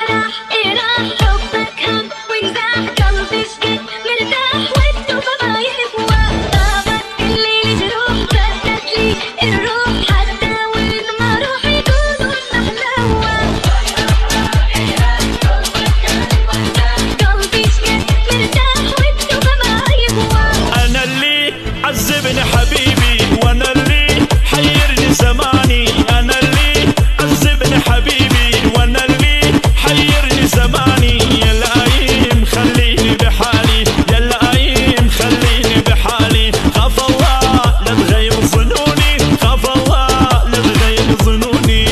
راح إيه راح حبك هم وينزاح قلبي سكت مرتاح والتوبة ما يهوى طابت الليل جروح بدت لي الروح حتى وين ما روح يقولوا نحلوى قلبي سكت مرتاح والتوبة ما يهوى أنا اللي عذبني حبيبي وأنا اللي حيرني زماني أنا اللي عذبني حبيبي وأنا اللي حيرني زماني يا لئيم خليني بحالي يا لئيم خليني بحالي خاف الله لا تغير ظنوني خاف الله لا تغير ظنوني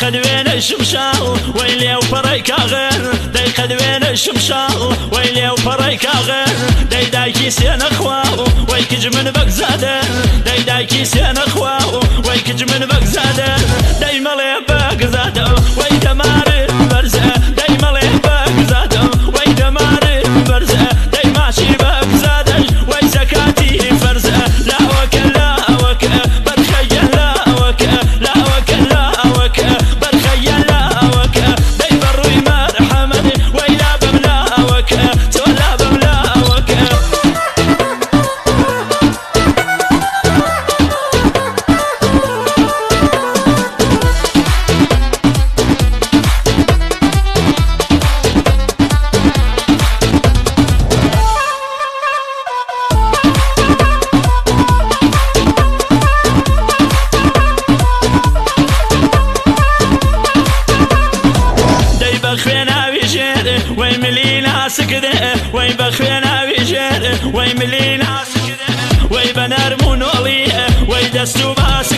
خدوين الشمشاو ويلي وفريكا غير داي خدوين الشمشاو ويلي وفريكا غير داي دايكي سين اخواو ويكج من بك زادر داي دايكي سين اخواو ويكج من بك زادر داي ملي بك زادر وي دماري برزة داي ملي بك زادر وي دماري برزة داي ماشي بك زادر وي زكاتي فرزة لا وكل لا وكل بتخيل لا وكل لا وكل لا وكل وي ملينا سكده وي بخينا بيجر وي ملينا سكده وي بنرمون ولي وي دستو باس